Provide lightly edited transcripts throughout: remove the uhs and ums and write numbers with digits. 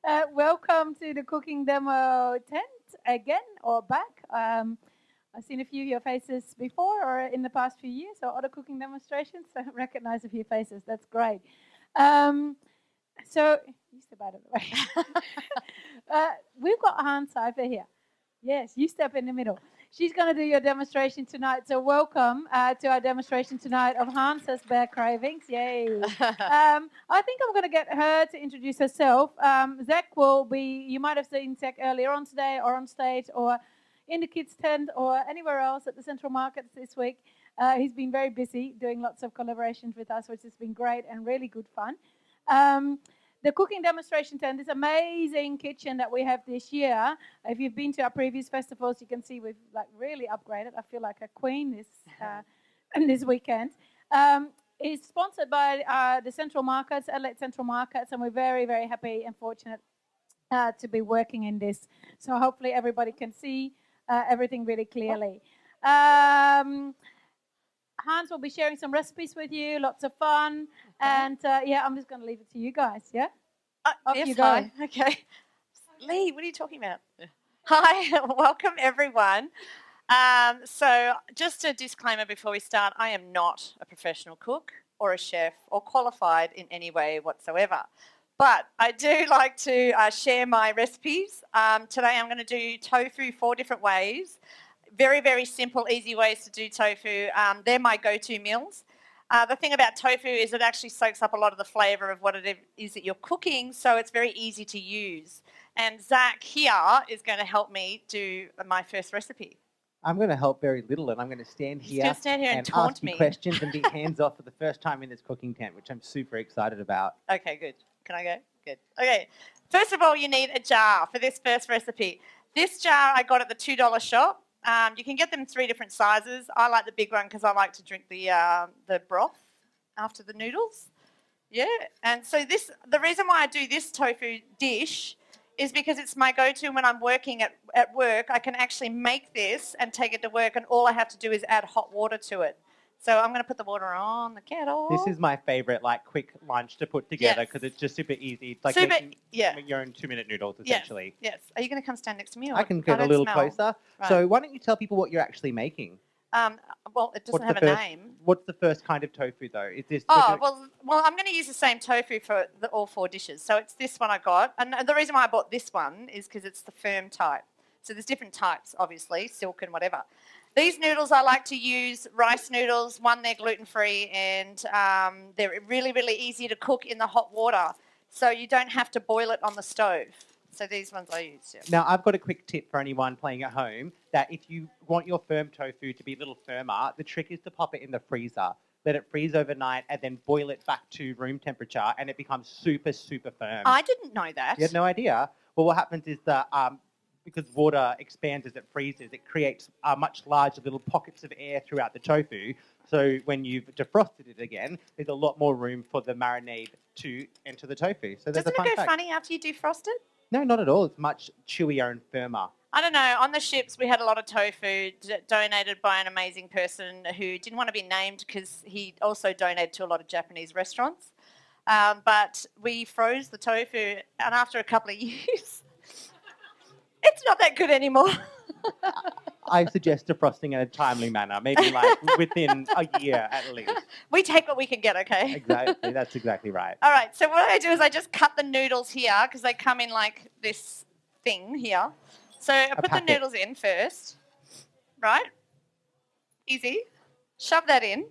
Welcome to the cooking demo tent again or back. I've seen a few of your faces before or in the past few years or other cooking demonstrations. So I recognize a few faces. That's great. Um, so you step out of the way. We've got Haans Siver here. Yes, you step in the middle. She's going to do your demonstration tonight. So welcome to our demonstration tonight of Hans's Bare Cravings. Yay. I think I'm going to get her to introduce herself. Zach will be, you might have seen Zach earlier on today or on stage or in the kids' tent or anywhere else at the Central Markets this week. He's been very busy doing lots of collaborations with us, which has been great and really good fun. The cooking demonstration tent, this amazing kitchen that we have this year. If you've been to our previous festivals, you can see we've really upgraded. I feel like a queen this weekend. Is sponsored by the Central Markets, Adelaide Central Markets, and we're very, very happy and fortunate to be working in this. So hopefully everybody can see everything really clearly. Haans will be sharing some recipes with you, lots of fun. And I'm just going to leave it to you guys, yeah? Yes, you go. Hi. Okay. Lee, what are you talking about? Hi, welcome everyone. So just a disclaimer before we start, I am not a professional cook or a chef or qualified in any way whatsoever. But I do like to share my recipes. Today I'm going to do tofu 4 different ways. Very, very simple, easy ways to do tofu. They're my go-to meals. The thing about tofu is it actually soaks up a lot of the flavour of what it is that you're cooking, so it's very easy to use. And Zach here is going to help me do my first recipe. I'm going to help very little, and I'm going to stand here and ask me you questions and be hands-off for the first time in this cooking tent, which I'm super excited about. Okay, good. Can I go? Good. Okay. First of all, you need a jar for this first recipe. This jar I got at the $2 shop. You can get them 3 different sizes. I like the big one because I like to drink the broth after the noodles. Yeah, and so the reason why I do this tofu dish is because it's my go-to when I'm working at work. I can actually make this and take it to work, and all I have to do is add hot water to it. So I'm going to put the water on the kettle. This is my favourite, quick lunch to put together because it's just super easy. It's like making your own 2-minute noodles, essentially. Yes. Are you going to come stand next to me? Or I can get a little closer. Right. So why don't you tell people what you're actually making? Well, it doesn't have a name. What's the first kind of tofu, though? Is this? Well, I'm going to use the same tofu for all 4 dishes. So it's this one I got. And the reason why I bought this one is because it's the firm type. So there's different types, obviously, silk and whatever. These noodles I like to use rice noodles. One, they're gluten-free and they're really, really easy to cook in the hot water. So you don't have to boil it on the stove. So these ones I use. Yeah. Now, I've got a quick tip for anyone playing at home that if you want your firm tofu to be a little firmer, the trick is to pop it in the freezer. Let it freeze overnight and then boil it back to room temperature and it becomes super, super firm. I didn't know that. You had no idea? Well, what happens is that because water expands as it freezes, it creates much larger little pockets of air throughout the tofu. So when you've defrosted it again, there's a lot more room for the marinade to enter the tofu. So doesn't it go funny after you defrost it? No, not at all. It's much chewier and firmer. I don't know. On the ships, we had a lot of tofu donated by an amazing person who didn't want to be named because he also donated to a lot of Japanese restaurants. But we froze the tofu, and after a couple of years, it's not that good anymore. I suggest defrosting in a timely manner, maybe within a year at least. We take what we can get, okay? Exactly, that's exactly right. All right, so what I do is I just cut the noodles here because they come in like this thing here. So I put the noodles in first, right? Easy. Shove that in.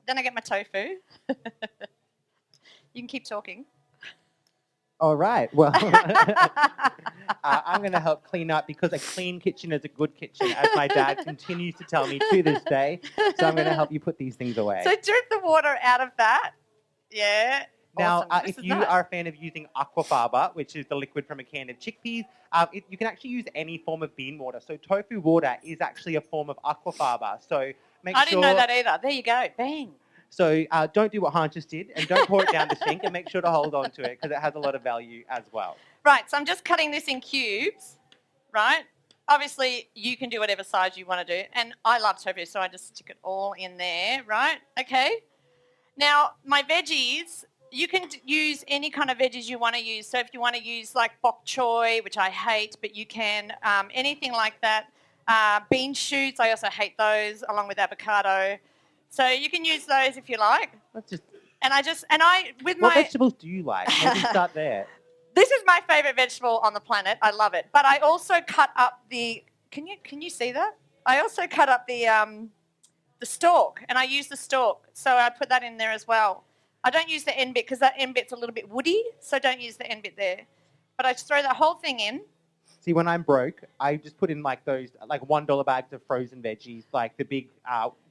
Then I get my tofu. You can keep talking. All right. Well, I'm going to help clean up because a clean kitchen is a good kitchen, as my dad continues to tell me to this day. So I'm going to help you put these things away. So drip the water out of that. Yeah. Now, awesome. If you are a fan of using aquafaba, which is the liquid from a can of chickpeas, you can actually use any form of bean water. So tofu water is actually a form of aquafaba. So I didn't know that either. There you go. Bang. So don't do what Haans just did and don't pour it down the sink and make sure to hold on to it because it has a lot of value as well. Right, so I'm just cutting this in cubes, right? Obviously, you can do whatever size you want to do. And I love tofu, so I just stick it all in there, right? Okay. Now, my veggies, you can use any kind of veggies you want to use. So if you want to use like bok choy, which I hate, but you can, anything like that. Bean shoots, I also hate those, along with avocado. So you can use those if you like. Let's just. With What my vegetables do you like? Maybe start there. This is my favourite vegetable on the planet. I love it. But I also cut up the. Can you see that? I also cut up the stalk, and I use the stalk, so I put that in there as well. I don't use the end bit because that end bit's a little bit woody, so don't use the end bit there. But I just throw the whole thing in. See, when I'm broke, I just put in like those like $1 bags of frozen veggies, like the big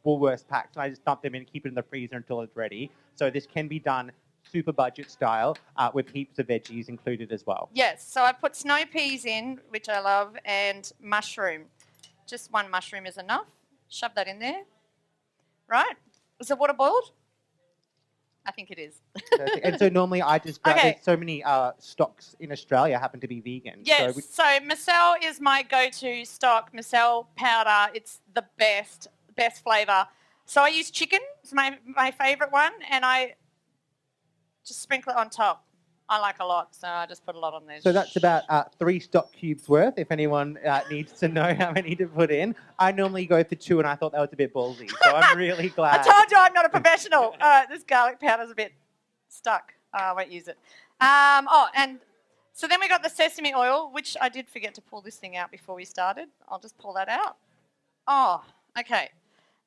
Woolworths packs, and I just dump them in and keep it in the freezer until it's ready. So this can be done super budget style with heaps of veggies included as well. Yes, so I put snow peas in, which I love, and mushroom. Just one mushroom is enough. Shove that in there. Right? Is the water boiled? I think it is. And so normally I just grab, Okay. there's so many stocks in Australia happen to be vegan. Yes, so Micelle is my go-to stock, Micelle powder. It's the best flavour. So I use chicken, it's my favourite one, and I just sprinkle it on top. I like a lot, so I just put a lot on there. So that's about 3 stock cubes worth, if anyone needs to know how many to put in. I normally go for 2, and I thought that was a bit ballsy, so I'm really glad. I told you I'm not a professional. This garlic powder's a bit stuck. I won't use it. And so then we got the sesame oil, which I did forget to pull this thing out before we started. I'll just pull that out. Oh, okay.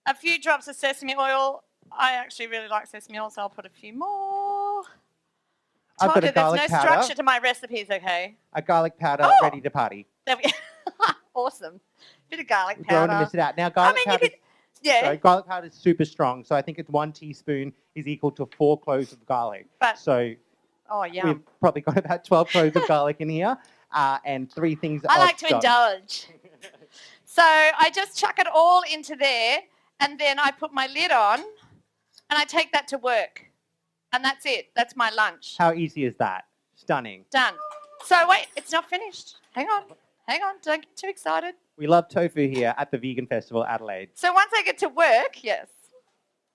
A few drops of sesame oil. I actually really like sesame oil, so I'll put a few more. I've got a garlic There's no powder. structure to my recipes, okay? A garlic powder ready to party. There we Awesome. Bit of garlic You don't want to powder. miss it out. Now, garlic powder. Yeah. Garlic powder is super strong, so I think it's 1 teaspoon is equal to 4 cloves of garlic. Oh, yum. We've probably got about 12 cloves of garlic in here, and 3 things. I like to indulge. So I just chuck it all into there, and then I put my lid on, and I take that to work. And that's it. That's my lunch. How easy is that? Stunning. Done. So wait, it's not finished. Hang on. Don't get too excited. We love tofu here at the Vegan Festival Adelaide. So once I get to work, yes,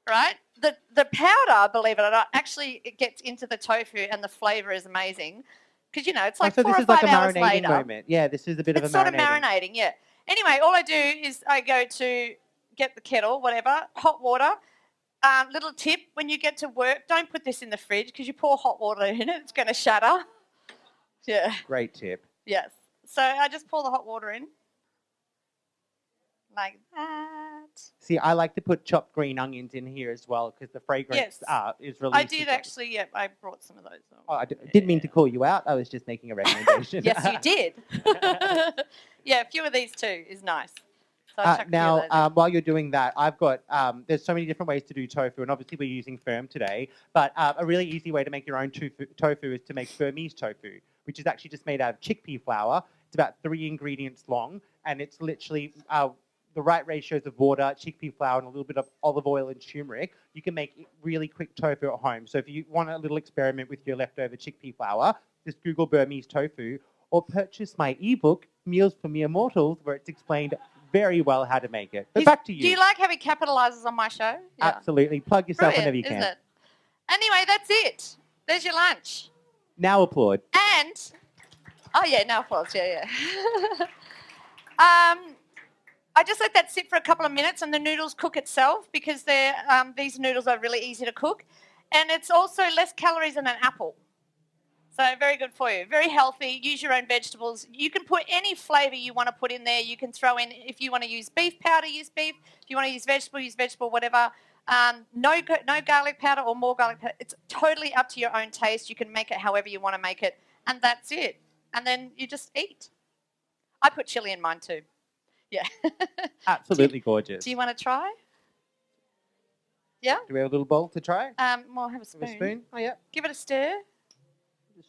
right, the powder, believe it or not, actually it gets into the tofu and the flavour is amazing because, it's like 4 or 5 hours later. So this is like a marinating moment. Yeah, this is a bit of a marinating. It's sort of marinating, yeah. Anyway, all I do is I go to get the kettle, whatever, hot water. Little tip, when you get to work, don't put this in the fridge because you pour hot water in it, it's going to shatter. Yeah. Great tip. Yes. So I just pour the hot water in. Like that. See, I like to put chopped green onions in here as well because the fragrance is really. I did actually, yeah. I brought some of those. Oh, I didn't mean to call you out. I was just making a recommendation. Yes, you did. Yeah, a few of these too is nice. So now, while you're doing that, I've got, there's so many different ways to do tofu, and obviously we're using firm today, but a really easy way to make your own tofu is to make Burmese tofu, which is actually just made out of chickpea flour. It's about 3 ingredients long, and it's literally the right ratios of water, chickpea flour, and a little bit of olive oil and turmeric. You can make really quick tofu at home. So if you want a little experiment with your leftover chickpea flour, just Google Burmese tofu, or purchase my ebook, Meals for Mere Mortals, where it's explained very well how to make it. But back to you. Do you like how he capitalises on my show? Yeah. Absolutely. Plug yourself whenever you can. Isn't it? Anyway, that's it. There's your lunch. Now applaud. And, now applause. Yeah. I just let that sit for a couple of minutes and the noodles cook itself because these noodles are really easy to cook. And it's also less calories than an apple. So very good for you. Very healthy. Use your own vegetables. You can put any flavour you want to put in there. You can throw in, if you want to use beef powder, use beef. If you want to use vegetable, whatever. No garlic powder or more garlic powder. It's totally up to your own taste. You can make it however you want to make it. And that's it. And then you just eat. I put chilli in mine too. Yeah. Absolutely gorgeous. Do you want to try? Yeah? Do we have a little bowl to try? Well, have a spoon. Have a spoon? Oh, yeah. Give it a stir.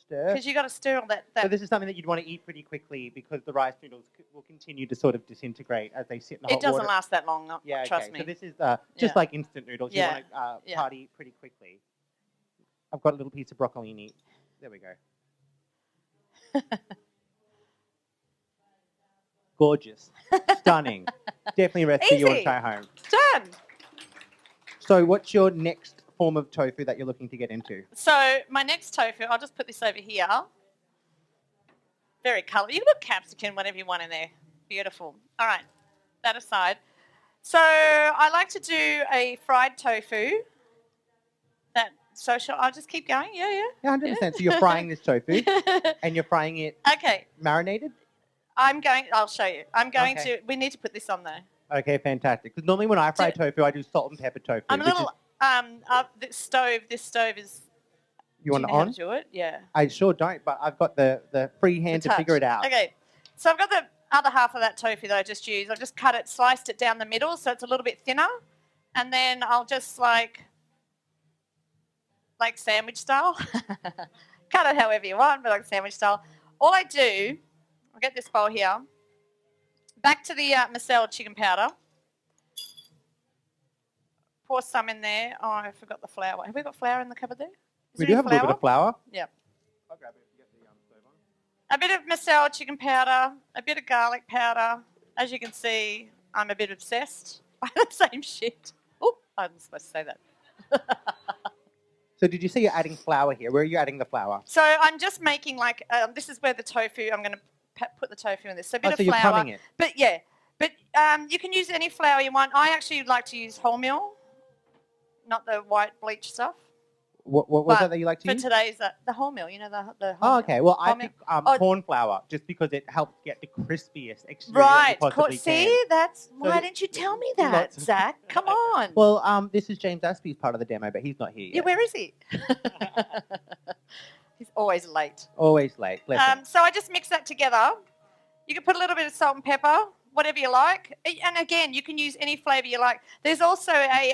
Stir. Because you've got to stir all that. So this is something that you'd want to eat pretty quickly because the rice noodles will continue to sort of disintegrate as they sit in the hot water. It doesn't last that long, trust me. So this is just like instant noodles. You want to party pretty quickly. I've got a little piece of broccolini. There we go. Gorgeous. Stunning. Definitely a recipe you want to try home. Done. So what's your next form of tofu that you're looking to get into? So my next tofu, I'll just put this over here. Very colourful. You can put capsicum, whatever you want in there. Beautiful. All right, that aside. So I like to do a fried tofu. I'll just keep going. Yeah. Yeah, 100%. So you're frying this tofu and you're frying it Okay. marinated? I'll show you. We need to put this on there. Okay, fantastic. Because normally when I fry tofu, I do salt and pepper tofu. I'm a little, this stove is. You want do it you know on? how to do it? Yeah. I sure don't, but I've got the free hand to figure it out. Okay. So I've got the other half of that tofu that I just used. I've just sliced it down the middle so it's a little bit thinner. And then I'll just like sandwich style. Cut it however you want, but like sandwich style. All I do, I'll get this bowl here. Back to the Marcel chicken powder. Pour some in there. Oh, I forgot the flour. Have we got flour in the cupboard there? We do have a little bit of flour. Yeah. I'll grab it and get the stove on. A bit of Marcel chicken powder, a bit of garlic powder. As you can see, I'm a bit obsessed by the same shit. Oh, I'm supposed to say that. So did you say you're adding flour here? Where are you adding the flour? So I'm just making this is where the tofu, I'm going to put the tofu in this. So a bit of so flour. You're crumbing it. But yeah, you can use any flour you want. I actually like to use wholemeal, not the white bleach stuff. What was that you like to use? For today's, the wholemeal, you know, the wholemeal. Oh, okay. Well, I Wholemeal. pick corn flour just because it helps get the crispiest exterior Right. you possibly See, can. why didn't you tell me that, Zach? Come on. Well, this is James Aspey's part of the demo, but he's not here yet. Yeah, where is he? He's always late. Always late. So I just mix that together. You can put a little bit of salt and pepper, whatever you like. And again, you can use any flavour you like. There's also a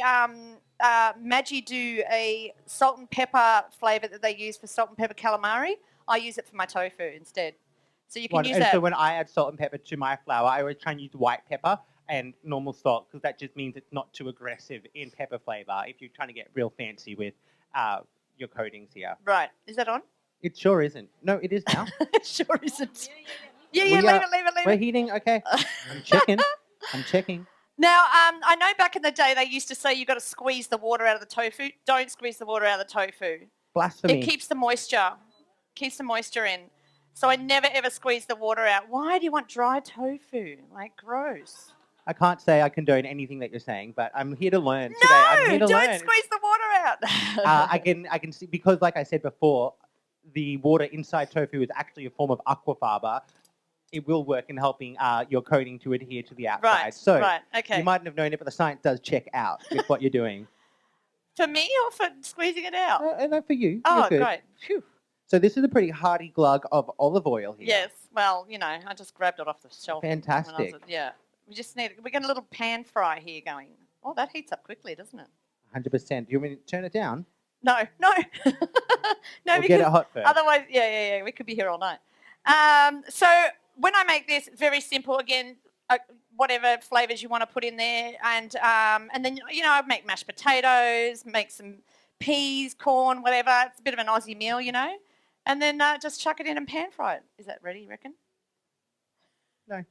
Maggi do a salt and pepper flavour that they use for salt and pepper calamari. I use it for my tofu instead. So you can use that. So when I add salt and pepper to my flour, I always try and use white pepper and normal salt because that just means it's not too aggressive in pepper flavour if you're trying to get real fancy with your coatings here. Right. Is that on? It sure isn't. No, it is now. It sure isn't. Yeah, leave it. We're heating. Okay. I'm checking. Now, I know back in the day they used to say you've got to squeeze the water out of the tofu. Don't squeeze the water out of the tofu. Blasphemy. It keeps the moisture in. So I never, ever squeeze the water out. Why do you want dry tofu? Like, gross. I can't say I condone anything that you're saying, but I'm here to learn today. No, I'm here to don't learn. squeeze the water out. I can see, because like I said before, the water inside tofu is actually a form of aquafaba. It will work in helping your coating to adhere to the outside. Right, okay. You mightn't have known it, but the science does check out with what you're doing. For me or for squeezing it out? No, for you. Oh, You're good. great. Phew. So this is a pretty hearty glug of olive oil here. Yes, well, you know, I just grabbed it off the shelf. Fantastic. Yeah. We're getting a little pan fry here going. Oh, that heats up quickly, doesn't it? 100%. Do you want me to turn it down? No. No, We'll get it hot first. Otherwise, yeah, we could be here all night. So when I make this, very simple. Again, whatever flavours you want to put in there, and then I make mashed potatoes, make some peas, corn, whatever. It's a bit of an Aussie meal, and then just chuck it in and pan fry it. Is that ready, you reckon? No.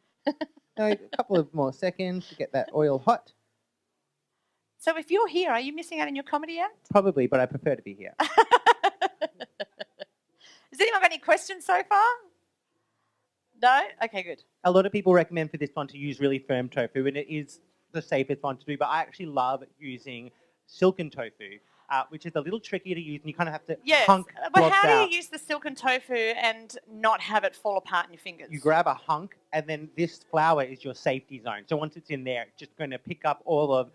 No, a couple of more seconds to get that oil hot. So if you're here, are you missing out on your comedy act? Probably, but I prefer to be here. Has anyone got any questions so far? No? Okay, good. A lot of people recommend for this one to use really firm tofu, and it is the safest one to do, but I actually love using silken tofu, which is a little trickier to use, and you kind of have to hunk But how out. do you use the silken tofu and not have it fall apart in your fingers? You grab a hunk, and then this flour is your safety zone. So once it's in there, it's just going to pick up all of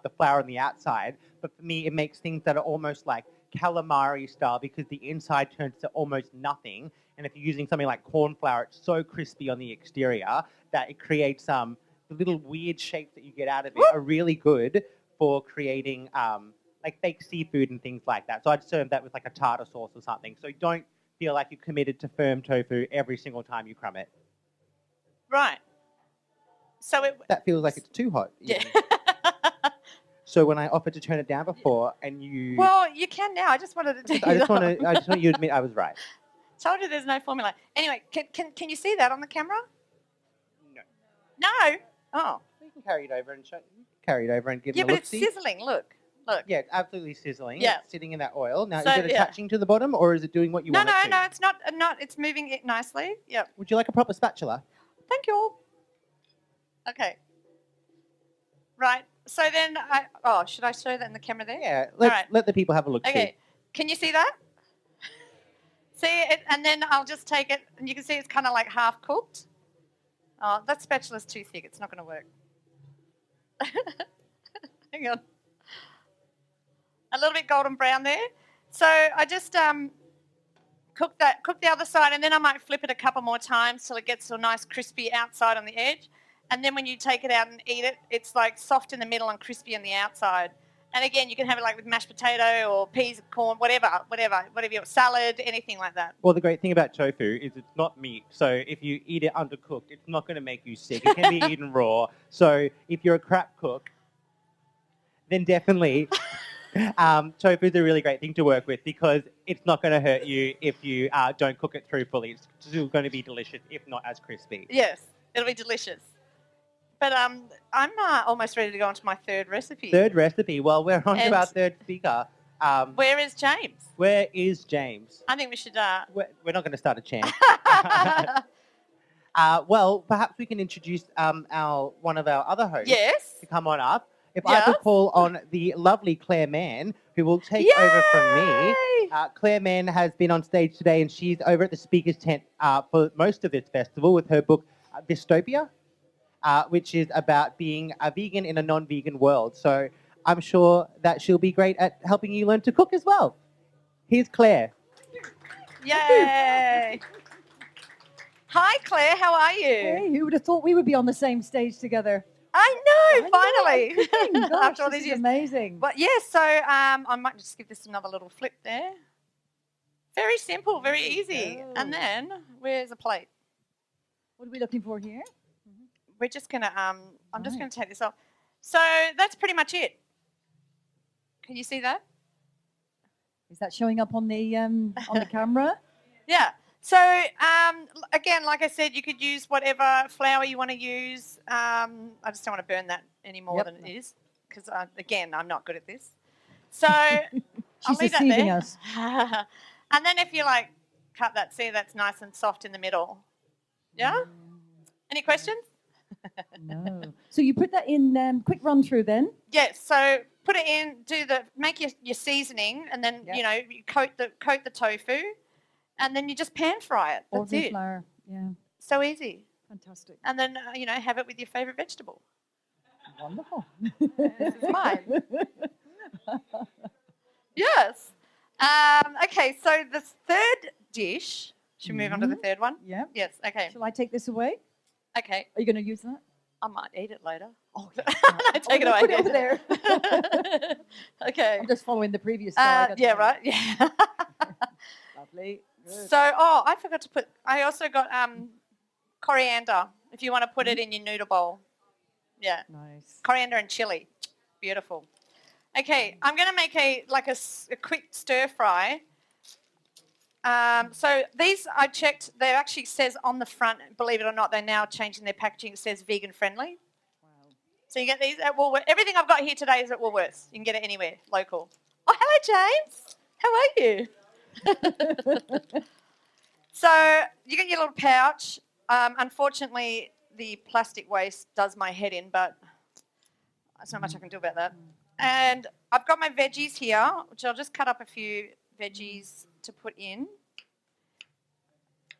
the flour on the outside. But for me, it makes things that are almost like calamari style because the inside turns to almost nothing. And if you're using something like corn flour, it's so crispy on the exterior that it creates the little weird shapes that you get out of it are really good for creating like fake seafood and things like that. So I'd serve that with like a tartar sauce or something. So don't feel like you're committed to firm tofu every single time you crumb it. Right. So that feels like it's too hot. Yeah. So when I offered to turn it down before, and you... Well, you can now. I just wanted to I just want you to admit I was right. Told you there's no formula. Anyway, can you see that on the camera? No. No? Oh. You can carry it over and give yeah, it a but look. it's sizzling. Look. Look. Yeah, it's absolutely sizzling. Yeah. It's sitting in that oil. Now, So, is it attaching to the bottom or is it doing what you want it to? No, it's not. It's moving it nicely. Yep. Would you like a proper spatula? Thank you. Okay. Right. So then should I show that in the camera there? Yeah, right. let the people have a look. Okay. Can you see that? See it? And then I'll just take it, and you can see it's kind of like half cooked. Oh, that spatula's too thick. It's not going to work. Hang on. A little bit golden brown there. So I just cook the other side, and then I might flip it a couple more times till it gets a nice crispy outside on the edge. And then when you take it out and eat it, it's like soft in the middle and crispy on the outside. And again, you can have it like with mashed potato or peas, corn, whatever you want, salad, anything like that. Well, the great thing about tofu is it's not meat. So if you eat it undercooked, it's not going to make you sick. It can be eaten raw. So if you're a crap cook, then definitely tofu is a really great thing to work with because it's not going to hurt you if you don't cook it through fully. It's still going to be delicious, if not as crispy. Yes, it'll be delicious. But I'm almost ready to go on to my third recipe. Third recipe. Well, we're on to our third speaker. Where is James? Where is James? I think we should... We're not going to start a chant. Well, perhaps we can introduce one of our other hosts to come on up. If I could call on the lovely Claire Mann, who will take over from me. Claire Mann has been on stage today, and she's over at the speaker's tent for most of this festival with her book, Dystopia, which is about being a vegan in a non-vegan world. So I'm sure that she'll be great at helping you learn to cook as well. Here's Claire. Yay! Hi, Claire. How are you? Hey, who would have thought we would be on the same stage together? I know, finally. Gosh, After all this these is years. amazing. But yes, so I might just give this another little flip there. Very simple, very easy. And then, where's a plate? What are we looking for here? We're just going to, I'm just going to take this off. So that's pretty much it. Can you see that? Is that showing up on the camera? Yeah. So, again, like I said, you could use whatever flour you want to use. I just don't want to burn that any more than it is because, again, I'm not good at this. So I'll leave that there. Us. And then if you, cut that, see, that's nice and soft in the middle. Yeah? Any questions? No. So you put that in, quick run through then? Yes. So put it in, make your seasoning, and then, you coat the tofu. And then you just pan fry it. That's it. Flour. Yeah. So easy. Fantastic. And then, have it with your favourite vegetable. Wonderful. This is mine. Yes. Okay, so the third dish, should we move on to the third one? Yeah. Yes, okay. Shall I take this away? Okay. Are you going to use that? I might eat it later. Oh, take it away. Put it over there. Okay. I'm just following the previous guy. Yeah, right. Yeah. Lovely. Good. So, I forgot to put, I also got coriander, if you want to put it in your noodle bowl. Yeah. Nice. Coriander and chili. Beautiful. Okay, I'm going to make a quick stir fry. So these I checked, they actually says on the front, believe it or not, they're now changing their packaging. It says vegan friendly. Wow. So you get these at Woolworths. Everything I've got here today is at Woolworths. You can get it anywhere, local. Oh, hello, James. How are you? So you get your little pouch. Unfortunately, the plastic waste does my head in, but there's not much I can do about that. And I've got my veggies here, which I'll just cut up a few veggies to put in.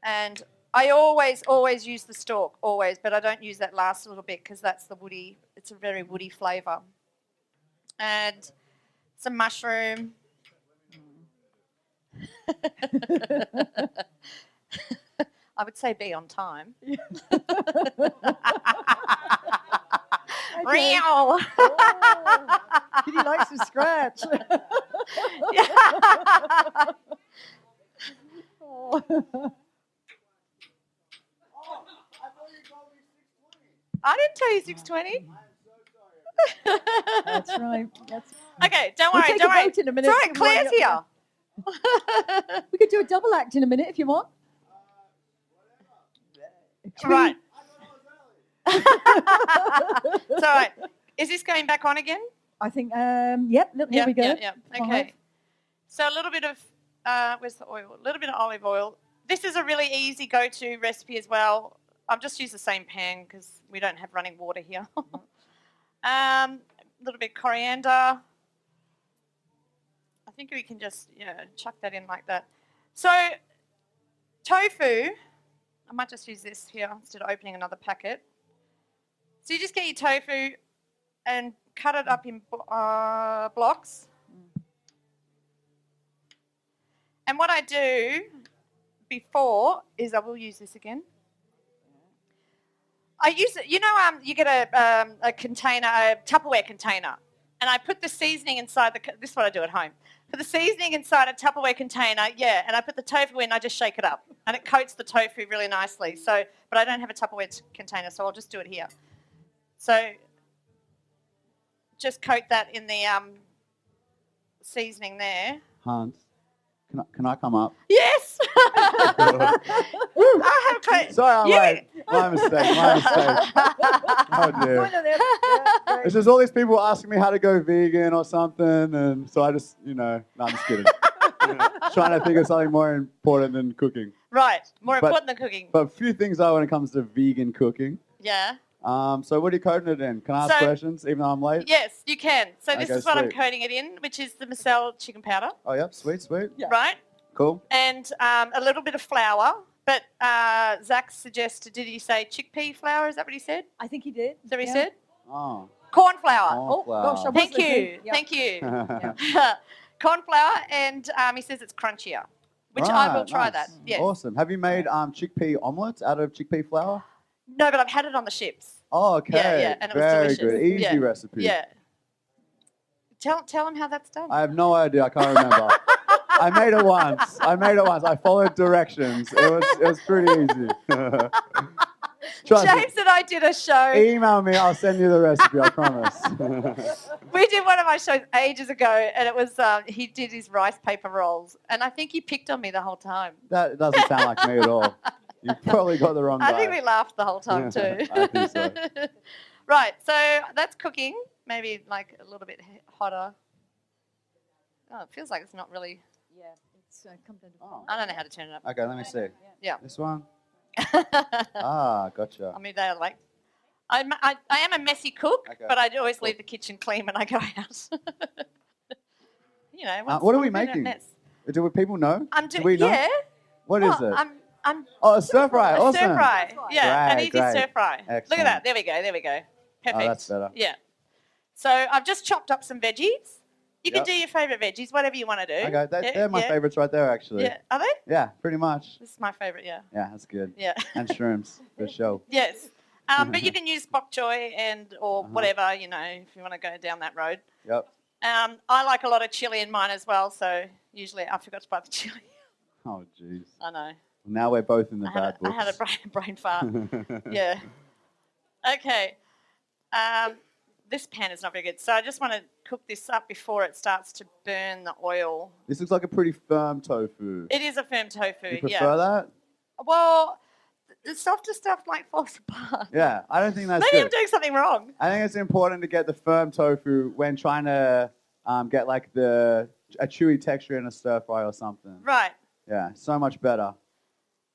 And I always use the stalk, always, but I don't use that last little bit because that's the woody, it's a very woody flavour. And some mushroom. I would say be on time. Okay. Oh, he likes to scratch. Oh. I didn't tell you 6:20. That's right. Okay, don't We'll worry, take don't a worry. vote in a minute. It's all right, Claire's here. We could do a double act in a minute if you want. Right. It's all right. Is this going back on again? I think, yep, look, here we go. Yeah. Okay. So a little bit of, where's the oil? A little bit of olive oil. This is a really easy go-to recipe as well. I've just used the same pan because we don't have running water here. A little bit of coriander. I think we can just, chuck that in like that. So tofu, I might just use this here instead of opening another packet. So you just get your tofu and cut it up in blocks. And what I do before is I will use this again. I use it, you get a container, a Tupperware container, and I put the seasoning inside this is what I do at home. Put the seasoning inside a Tupperware container, and I put the tofu in, I just shake it up, and it coats the tofu really nicely. So, but I don't have a Tupperware container, so I'll just do it here. So just coat that in the seasoning there. Haans, can I come up? Yes! I have coat. Sorry, I'm late. My mistake. Oh, dear. It's just all these people asking me how to go vegan or something, and so I just, no, I'm just kidding. Trying to think of something more important than cooking. Right, more important than cooking. But a few things though when it comes to vegan cooking. Yeah. So what are you coating it in? Can I ask questions even though I'm late? Yes, you can. So this is what I'm sweet. coating it in, which is the Marcel chicken powder. Oh, yep, sweet. Yeah. Right? Cool. And a little bit of flour. But Zach suggested, did he say chickpea flour? Is that what he said? I think he did. Is that what he said? Oh. Corn flour. Oh, gosh, I was Thank you. listening. Yep. Thank you. Corn flour, and he says it's crunchier, which I will try that. Yes. Awesome. Have you made chickpea omelets out of chickpea flour? No, but I've had it on the ships. Oh, okay. Yeah, and it was Very delicious. good. Easy recipe. Yeah. Tell him how that's done. I have no idea. I can't remember. I made it once. I followed directions. It was pretty easy. Trust me. James and I did a show. Email me. I'll send you the recipe. I promise. We did one of my shows ages ago, and it was he did his rice paper rolls, and I think he picked on me the whole time. That doesn't sound like me at all. You probably got the wrong guy. I think we laughed the whole time too. I think so. Right, so that's cooking. Maybe like a little bit hotter. Oh, it feels like it's not really. Yeah, it's come down to I don't know how to turn it up. Okay, let me see. Yeah. This one? I Gotcha. mean, they're like. I am a messy cook, Okay. but I always leave the kitchen clean when I go out. What are we what's in a making? mess? Do people know? Do we know? Yeah. What is it? I'm A stir fry. a Awesome. stir fry. Yeah, an Great, easy stir fry. Look Excellent. at that. There we go. Perfect. Oh, that's better. Yeah. So I've just chopped up some veggies. You can Yep. do your favourite veggies, whatever you want to do. Okay, they're my favourites right there, actually. Yeah. Are they? Yeah, pretty much. This is my favourite, yeah. Yeah, that's good. Yeah. And shrooms, for sure. Yes. But you can use bok choy or whatever, if you want to go down that road. Yep. I like a lot of chilli in mine as well, so usually I forgot to buy the chilli. Oh, jeez. I know. Now we're both in the bad I had a books. brain fart. Yeah. Okay. This pan is not very good, so I just want to cook this up before it starts to burn the oil. This looks like a pretty firm tofu. It is a firm tofu, You prefer that? Well, the softer stuff falls apart. Yeah, I don't think that's Maybe good. I'm doing something wrong. I think it's important to get the firm tofu when trying to get like a chewy texture in a stir fry or something. Right. Yeah, so much better.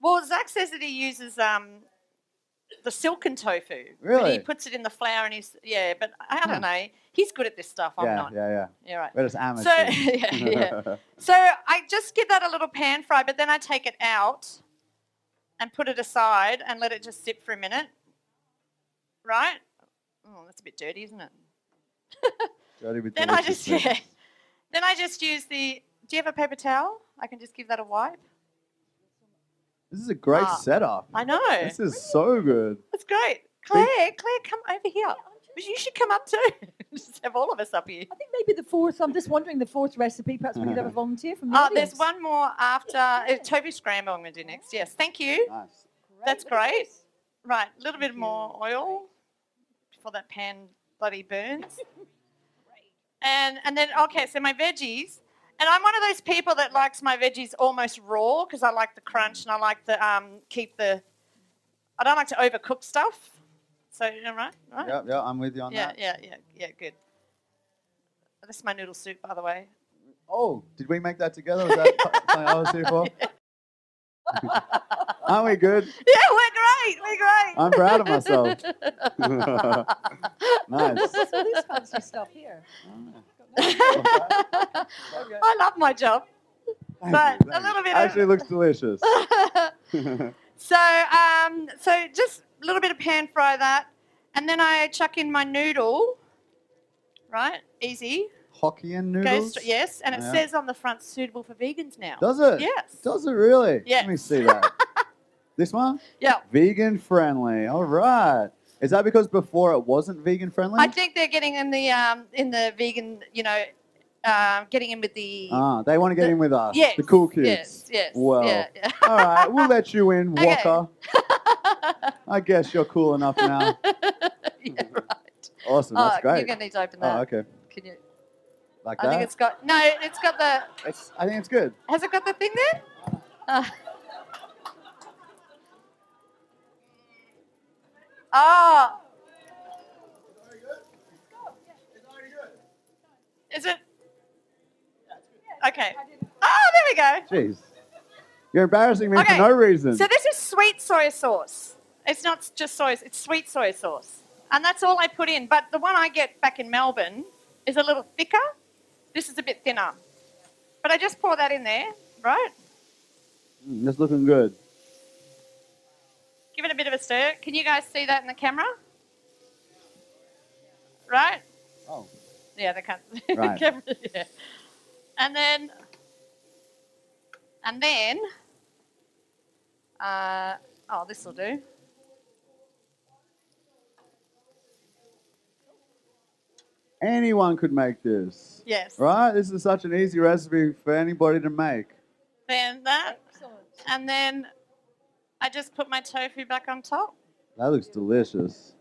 Well, Zach says that he uses the silken tofu. Really? But he puts it in the flour and but I don't know. He's good at this stuff. I'm yeah, not. yeah. Yeah, right. We're just amateurs. So, yeah. So I just give that a little pan fry, but then I take it out and put it aside and let it just sit for a minute. Right? Oh, that's a bit dirty, isn't it? Dirty with Then I delicious. Then I just use do you have a paper towel? I can just give that a wipe. This is a great setup. I know. This is so good. That's great. Claire, come over here. You should come up too. Just have all of us up here. I think maybe the fourth, I'm just wondering the fourth recipe, perhaps we could have a volunteer from the audience. There's one more after. Tofu scramble I'm going to do next. Yes, thank you. Nice. That's great. Right, a little bit more oil before that pan bloody burns. And then, okay, so my veggies. And I'm one of those people that likes my veggies almost raw because I like the crunch and I like the I don't like to overcook stuff. So, right? Yeah, I'm with you on that. Yeah, good. This is my noodle soup, by the way. Oh, did we make that together? Was that something I was here for? Aren't we good? Yeah, we're great. We're great. I'm proud of myself. Nice. What's all this fancy stuff here? I love my job. But a little bit Actually, it looks delicious. So just a little bit of pan fry that, and then I chuck in my noodle. Right, easy. Hokkien noodles? Yes, and it says on the front suitable for vegans now. Does it? Yes. Does it really? Yes. Let me see that. This one? Yeah. Vegan friendly. All right. Is that because before it wasn't vegan friendly? I think they're getting in the vegan, getting in with the. They want to get in with us. Yes, The cool kids. Yes. Well, yeah. all right. We'll let you in, Okay. Walker. I guess you're cool enough now. Yeah, right. Awesome. That's great. You're going to need to open that. Oh, okay. Can you? Like I that? think it's got the. I think it's good. Has it got the thing there? Oh. Is it? Okay. Oh, there we go. Jeez. You're embarrassing me Okay, for no reason. So this is sweet soy sauce. It's not just soy, it's sweet soy sauce. And that's all I put in. But the one I get back in Melbourne is a little thicker. This is a bit thinner. But I just pour that in there, right? That's looking good. Give it a bit of a stir. Can you guys see that in the camera? Right? Oh. Yeah, they can't. Right. Camera, yeah. And then, this will do. Anyone could make this. Yes. Right? This is such an easy recipe for anybody to make. Then that. And then I just put my tofu back on top. That looks delicious.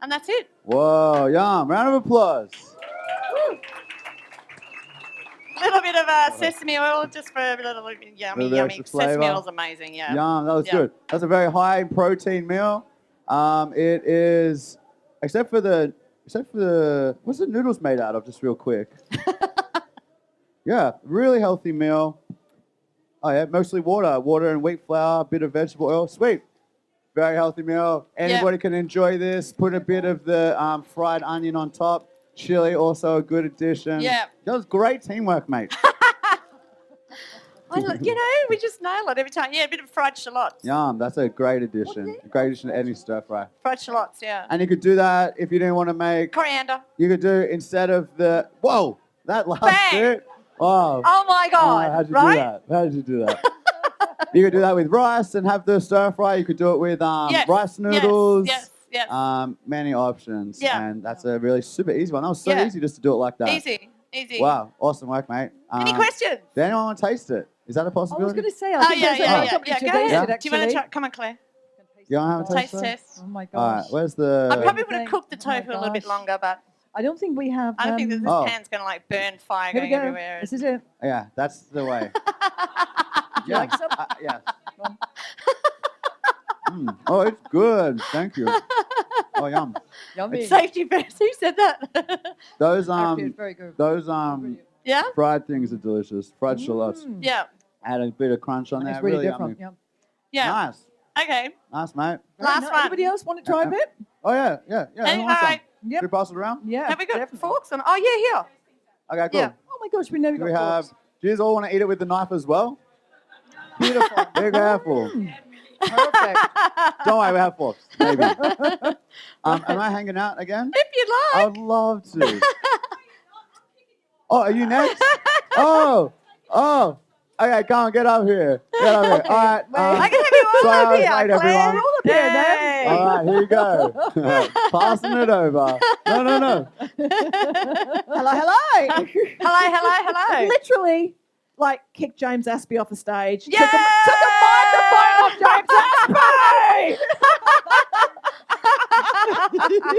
And that's it. Whoa, yum. Round of applause. A little bit of sesame oil just for a little yummy. extra Sesame flavour. oil's amazing, yeah. Yum, that was Yeah. good. That's a very high protein meal. It is, except for the, what's the noodles made out of, just real quick? Yeah, really healthy meal. Oh yeah, mostly water and wheat flour, a bit of vegetable oil. Sweet. Very healthy meal. Anybody can enjoy this. Put a bit of the fried onion on top. Chili, also a good addition. Yeah. That was great teamwork, mate. We just nail it every time. Yeah, a bit of fried shallots. Yum, that's a great addition. A great addition to any stir fry. Fried shallots, yeah. And you could do that if you didn't want to make, Coriander. you could do instead of the, whoa, that last Bang. bit. Wow. Oh my God. How'd you right? do that? How did you do that? You could do that with rice and have the stir fry. You could do it with Yes, rice noodles. Yes. Many options. Yeah. And that's a really super easy one. That was so Yeah. easy just to do it like that. Easy. Wow. Awesome work, mate. Any questions? Does anyone want to taste it? Is that a I was possibility? going to say, I Oh, think yeah. there's Go a ahead. it, Do you want actually. to try? Come on, Claire. You want to have a taste? Taste test. Oh my All right. gosh. Where's the... I probably would have Thank- cooked the oh my tofu a little bit gosh. longer, but I don't think we have. I don't think that this Oh. pan's going to burn fire Here we going go. everywhere. This is it. Yeah, that's the way. You like some? Yeah. Oh, it's good. Thank you. Oh, yum. Yummy. Safety first. Who said that? Those It's very good. Yeah? fried things are delicious. Fried shallots. Yeah. Add a bit of crunch on there. It's really yummy. different. Yeah. Nice. Okay. Nice, mate. Last one. Anybody else want to try a bit? Oh yeah. Who All wants some? right. Yep. Should we pass it around? Yeah. Have we got definitely. forks on? Oh, yeah, here. Okay, cool. Yeah. Oh my gosh, we never Do got we have? forks. Do you guys all want to eat it with the knife as well? Beautiful. Be careful. Perfect. Don't worry, we have forks. Maybe. Am I hanging out again? If you'd like. I'd love to. Oh, are you next? Oh. Okay, come on, get up here. Get up here. All right. I can have you all sorry, up I was here, late, Claire. everyone. All up here, man. Hey. All right, here you go. Passing it over. No. Hello. Hello. Literally, like, kicked James Aspie off the stage. Yeah! Took a microphone off James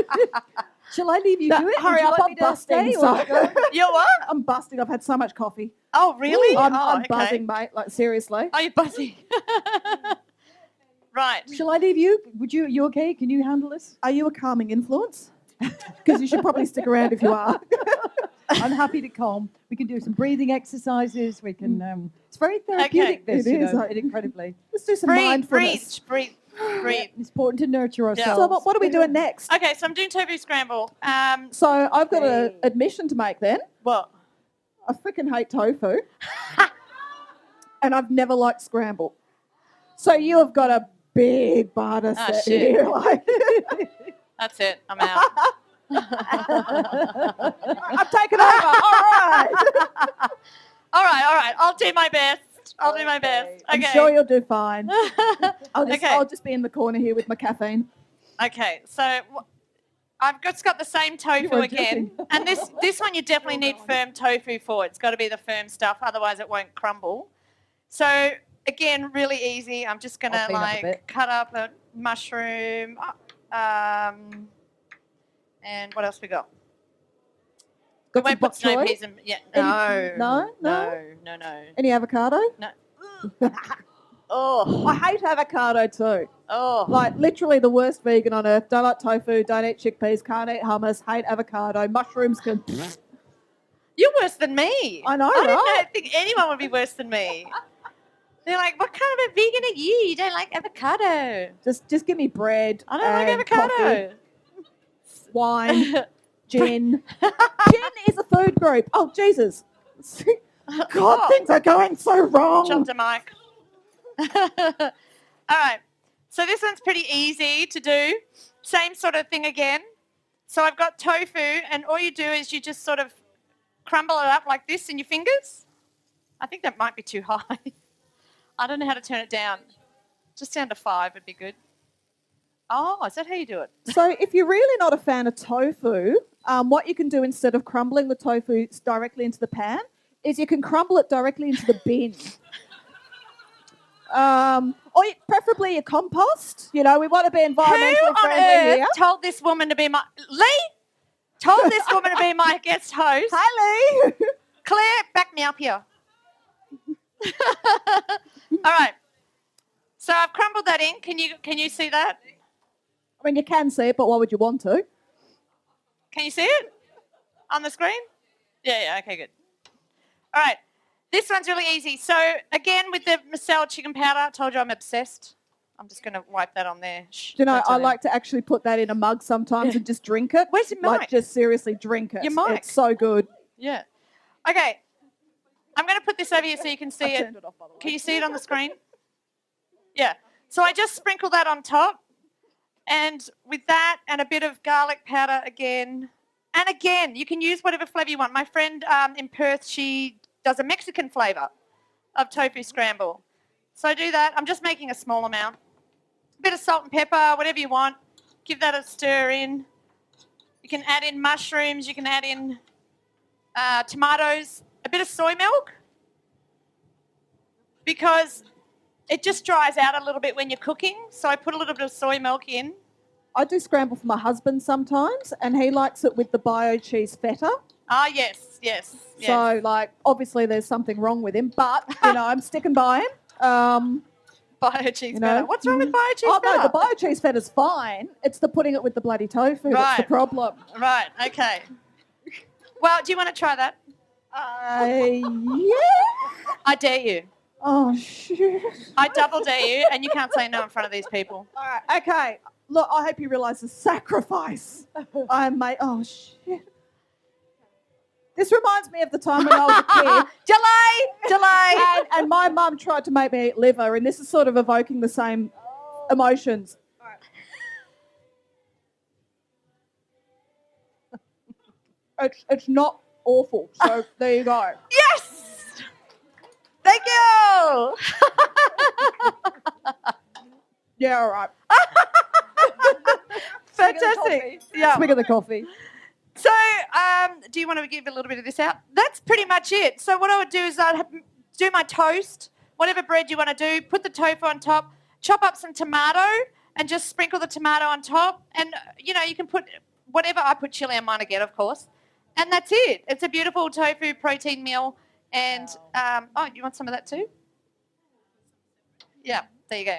Aspie! Shall I leave you No, to it? hurry Would you up, like I'm me to busting. stay, or- So You're what? I'm busting. I've had so much coffee. Oh, really? I'm okay. buzzing, mate. Like, seriously. Are you buzzing? Right. Shall I leave you? You okay? Can you handle this? Are you a calming influence? because you should probably stick around if you are. I'm happy to come. We can do some breathing exercises. We can. It's very therapeutic. Okay. This, It you is. know, incredibly. Let's do some Breathe, mindfulness. breathe. It's important to nurture ourselves. So what are we doing next? Okay, so I'm doing tofu scramble. So I've got an admission to make then. What? I freaking hate tofu. And I've never liked scramble. So you have got a big barter set shit. here. Like, That's it. I'm out. I've taken over. All right. All right. I'll do my best. Okay. I'm sure you'll do fine. Okay. I'll just be in the corner here with my caffeine. Okay, so I've just got the same tofu weren't again. joking. And this one you definitely need firm tofu for. It's got to be the firm stuff, otherwise it won't crumble. So again, really easy. I'm just going I'll to clean up a bit. cut up a mushroom. And what else we got? Got I some won't put bok snow choy? peas in. Yeah, no. No? Any avocado? No. Oh, I hate avocado too. Oh. Like literally the worst vegan on earth. Don't like tofu, don't eat chickpeas, can't eat hummus, hate avocado. Mushrooms can... You're worse than me. I know, I right? don't think anyone would be worse than me. They're like, what kind of a vegan are you? You don't like avocado. Just give me bread. I don't like and avocado. coffee, wine, gin. Gin is a food group. Oh, Jesus. God, things are going so wrong. Drop the mic. All right. So this one's pretty easy to do. Same sort of thing again. So I've got tofu, and all you do is you just sort of crumble it up like this in your fingers. I think that might be too high. I don't know how to turn it down. Just down to 5 would be good. Oh, is that how you do it? So if you're really not a fan of tofu, what you can do instead of crumbling the tofu directly into the pan is you can crumble it directly into the bin. Preferably your compost. You know, we want to be environmentally Who on friendly earth here. told this woman to be my... Lee? Told this woman to be my guest host. Hi, Lee. Claire, back me up here. All right. So I've crumbled that in. Can you see that? I mean, you can see it, but why would you want to? Can you see it on the screen? Yeah, okay, good. All right. This one's really easy. So again, with the Marcel chicken powder, I told you I'm obsessed. I'm just going to wipe that on there. Shh, Do you know, don't tell I them. like to actually put that in a mug sometimes and just drink it. Where's your Like, mic? just seriously drink it. Your mic. It's so good. Yeah. Okay. I'm going to put this over here so you can see I it. turned it off, by the way. Can you see it on the screen? Yeah. So I just sprinkle that on top. And with that and a bit of garlic powder again. And again, you can use whatever flavour you want. My friend in Perth, she does a Mexican flavour of tofu scramble. So I do that. I'm just making a small amount. A bit of salt and pepper, whatever you want. Give that a stir in. You can add in mushrooms. You can add in tomatoes. A bit of soy milk. Because it just dries out a little bit when you're cooking. So I put a little bit of soy milk in. I do scramble for my husband sometimes, and he likes it with the bio cheese feta. Ah, yes. So, like, obviously there's something wrong with him, but, you know, I'm sticking by him. Bio cheese You know? feta. What's wrong with bio cheese Oh, feta? no, the bio cheese feta's fine. It's the putting it with the bloody tofu that's the Right. problem. Right, okay. Well, do you want to try that? Yeah. I dare you. Oh, shit. I double dare you, and you can't say no in front of these people. All right, okay. Look, I hope you realise the sacrifice I made. Oh, shit. This reminds me of the time when I was a kid. Delay. And my mum tried to make me eat liver, and this is sort of evoking the same emotions. It's not awful, so there you go. Yes! Thank you! Yeah, all right. Fantastic. Yeah. Swig of the coffee. So, do you want to give a little bit of this out? That's pretty much it. So what I would do is I'd do my toast, whatever bread you want to do, put the tofu on top, chop up some tomato, and just sprinkle the tomato on top. And, you know, you can put whatever. I put chili on mine again, of course. And that's it. It's a beautiful tofu protein meal. And, you want some of that too? Yeah, there you go.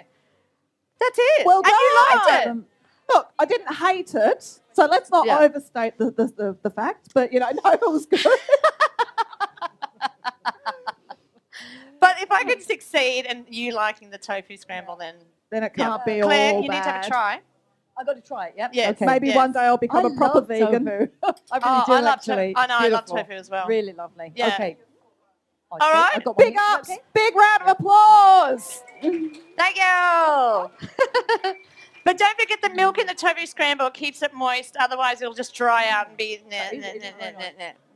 That's it. Well and you liked done. it. Look, I didn't hate it, so let's not overstate the fact. But no, it was good. But if I could succeed in you liking the tofu scramble, then it can't be Claire, all you need to have a bad. try. I've got to try it, yep. Yes. Okay. Maybe one day I'll become a proper love vegan. tofu. I really do, I love actually. tofu. I know, I love Beautiful. tofu as well. Really lovely. Yeah. Okay. All right. I've got one Big here. ups. Okay. Big round of applause. Thank you. But don't forget the milk in the tofu scramble. It keeps it moist. Otherwise, it'll just dry out and be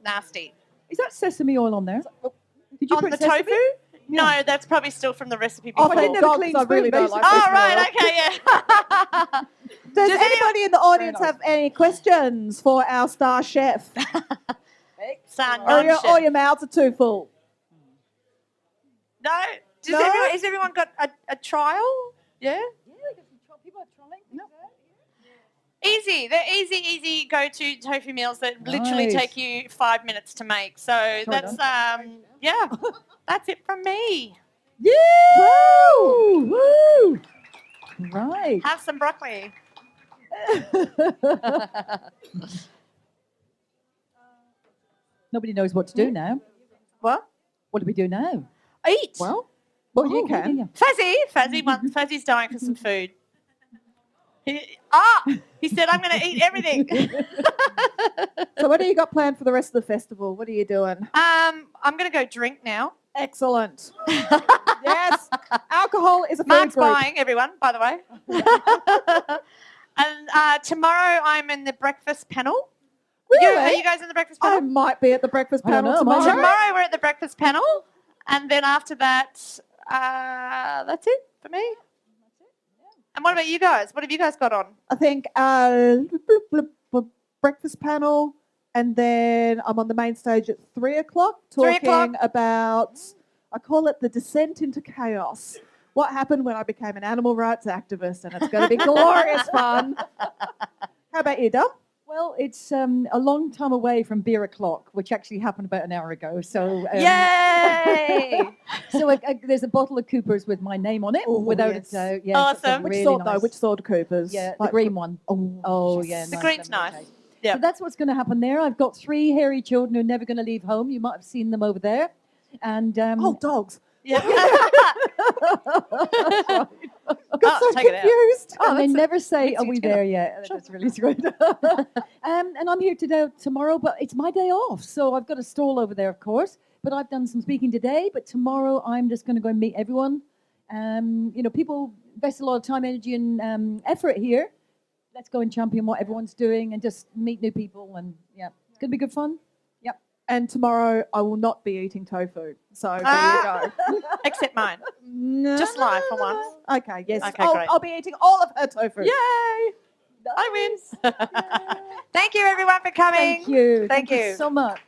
nasty. Is that sesame oil on there? Did you On put the sesame? tofu? No, that's probably still from the recipe Oh, before. for dogs, I really don't like Oh, sesame right. oil. Okay, yeah. Does Does anybody in the audience have any questions for our star chef? Or your mouths are too full? No? No? Has everyone got a trial? Yeah? People are trying. No. Easy. They're easy go-to tofu meals that literally Nice. take you 5 minutes to make. So that's, yeah, that's it from me. Yeah! Woo! Woo! Right. Have some broccoli. Nobody knows what to do now. What? What do we do now? Eat. Well, Oh, you can. Fuzzy's dying for some food. He said, I'm going to eat everything. So what do you got planned for the rest of the festival? What are you doing? I'm going to go drink now. Excellent. Yes. Alcohol is a food Mark's group. buying, everyone, by the way. And tomorrow I'm in the breakfast panel. Really? Are you guys in the breakfast I panel? might be at the breakfast I don't panel know, tomorrow. Tomorrow we're at the breakfast panel. And then after that, that's it for me. And what about you guys? What have you guys got on? I think breakfast panel, and then I'm on the main stage at 3 o'clock 3 o'clock? talking about, I call it the descent into chaos. What happened when I became an animal rights activist, and it's going to be glorious fun. How about you, Dom? Well, it's a long time away from beer o'clock, which actually happened about an hour ago. So Yay! so there's a bottle of Cooper's with my name on it. Oh, without yes. it, yeah, Awesome. Which really sort, nice. though? Which sort of Coopers? Yeah, Like, the green one. Oh, Yeah, The green's lovely nice. taste. Yeah. So that's what's going to happen there. I've got 3 hairy children who are never going to leave home. You might have seen them over there. And Oh, dogs. Yeah. I got so take it out. confused. and they never say, mix "Are you we together. there yet?" That's really great. And I'm here tomorrow, but it's my day off, so I've got a stall over there, of course. But I've done some speaking today. But tomorrow, I'm just going to go and meet everyone. People invest a lot of time, energy, and effort here. Let's go and champion what everyone's doing and just meet new people. And yeah, it's going to be good fun. Yep. And tomorrow I will not be eating tofu. So there you go. Except mine. No, Just live for once. Okay, yes. Okay, great. I'll be eating all of her tofu. Yay! I win. Thank you, everyone, for coming. Thank you. Thank Thank you you. so much.